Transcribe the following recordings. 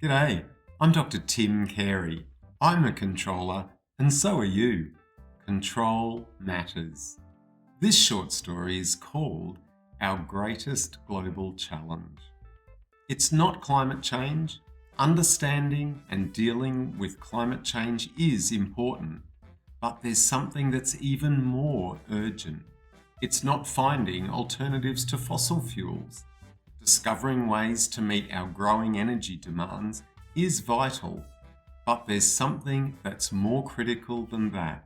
G'day, I'm Dr. Tim Carey. I'm a controller, and so are you. Control matters. This short story is called Our Greatest Global Challenge. It's not climate change. Understanding and dealing with climate change is important, but there's something that's even more urgent. It's not finding alternatives to fossil fuels. Discovering ways to meet our growing energy demands is vital, but there's something that's more critical than that.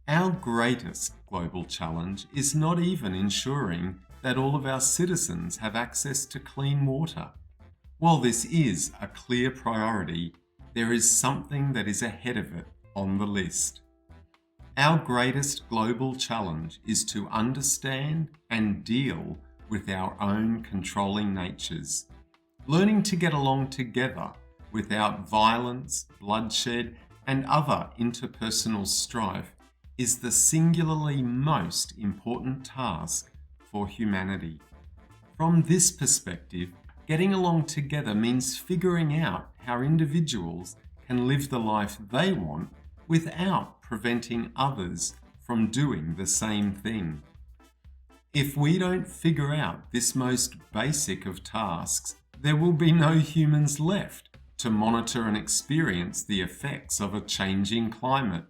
Our greatest global challenge is not even ensuring that all of our citizens have access to clean water. While this is a clear priority, there is something that is ahead of it on the list. Our greatest global challenge is to understand and deal with our own controlling natures. Learning to get along together without violence, bloodshed, and other interpersonal strife is the singularly most important task for humanity. From this perspective, getting along together means figuring out how individuals can live the life they want without preventing others from doing the same thing. If we don't figure out this most basic of tasks, there will be no humans left to monitor and experience the effects of a changing climate.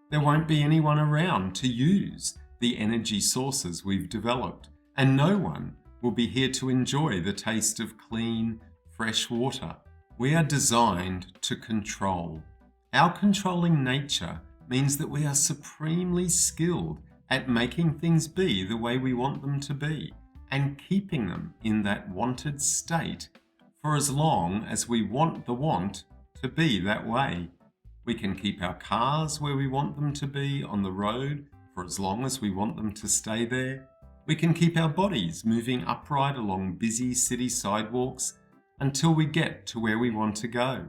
There won't be anyone around to use the energy sources we've developed, and no one will be here to enjoy the taste of clean, fresh water. We are designed to control. Our controlling nature means that we are supremely skilled at making things be the way we want them to be and keeping them in that wanted state for as long as we want the want to be that way. We can keep our cars where we want them to be on the road for as long as we want them to stay there. We can keep our bodies moving upright along busy city sidewalks until we get to where we want to go.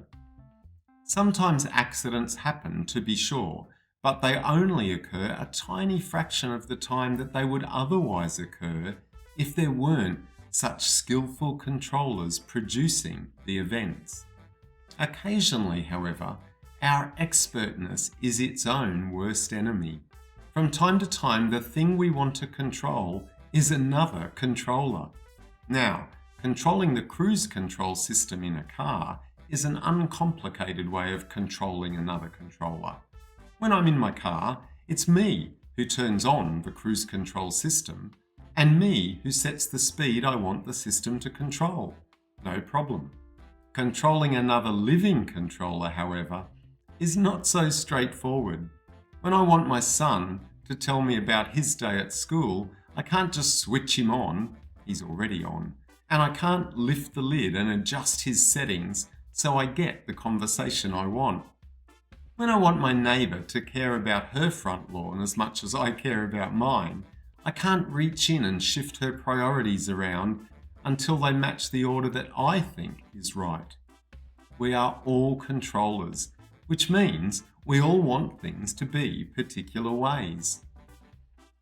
Sometimes accidents happen, to be sure, but they only occur a tiny fraction of the time that they would otherwise occur if there weren't such skillful controllers producing the events. Occasionally, however, our expertness is its own worst enemy. From time to time, the thing we want to control is another controller. Now, controlling the cruise control system in a car is an uncomplicated way of controlling another controller. When I'm in my car, it's me who turns on the cruise control system and me who sets the speed I want the system to control. No problem. Controlling another living controller, however, is not so straightforward. When I want my son to tell me about his day at school, I can't just switch him on, he's already on, and I can't lift the lid and adjust his settings so I get the conversation I want. When I want my neighbour to care about her front lawn as much as I care about mine, I can't reach in and shift her priorities around until they match the order that I think is right. We are all controllers, which means we all want things to be particular ways.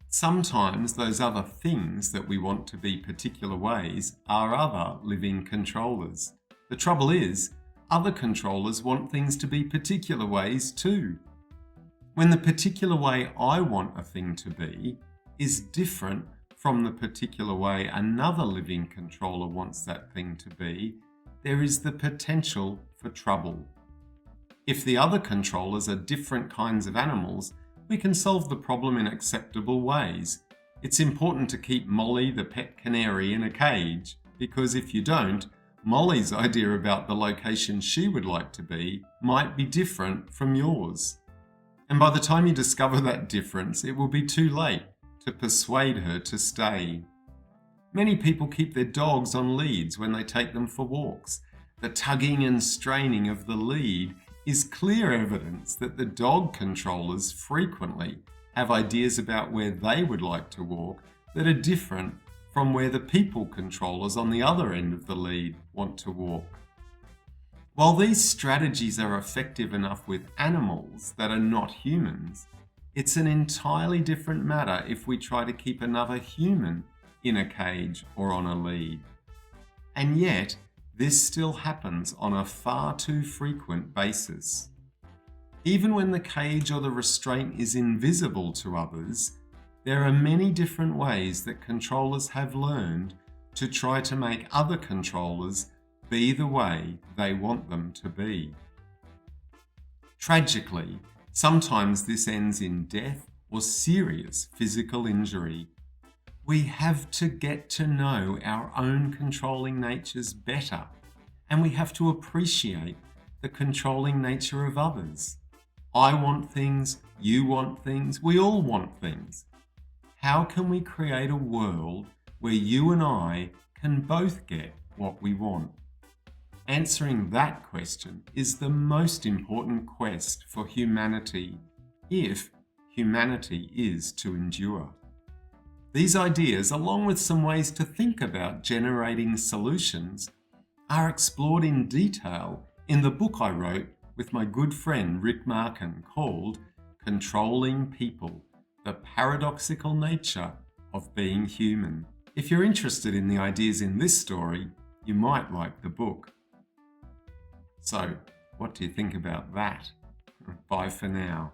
Sometimes those other things that we want to be particular ways are other living controllers. The trouble is, other controllers want things to be particular ways too. When the particular way I want a thing to be is different from the particular way another living controller wants that thing to be, there is the potential for trouble. If the other controllers are different kinds of animals, we can solve the problem in acceptable ways. It's important to keep Molly the pet canary in a cage, because if you don't, Molly's idea about the location she would like to be might be different from yours. And by the time you discover that difference, it will be too late to persuade her to stay. Many people keep their dogs on leads when they take them for walks. The tugging and straining of the lead is clear evidence that the dog controllers frequently have ideas about where they would like to walk that are different from where the people controllers on the other end of the lead want to walk. While these strategies are effective enough with animals that are not humans, it's an entirely different matter if we try to keep another human in a cage or on a lead. And yet, this still happens on a far too frequent basis. Even when the cage or the restraint is invisible to others, there are many different ways that controllers have learned to try to make other controllers be the way they want them to be. Tragically, sometimes this ends in death or serious physical injury. We have to get to know our own controlling natures better, and we have to appreciate the controlling nature of others. I want things, you want things, we all want things. How can we create a world where you and I can both get what we want? Answering that question is the most important quest for humanity, if humanity is to endure. These ideas, along with some ways to think about generating solutions, are explored in detail in the book I wrote with my good friend Rick Markin called Controlling People: The Paradoxical Nature of Being Human. If you're interested in the ideas in this story, you might like the book. So, what do you think about that? Bye for now.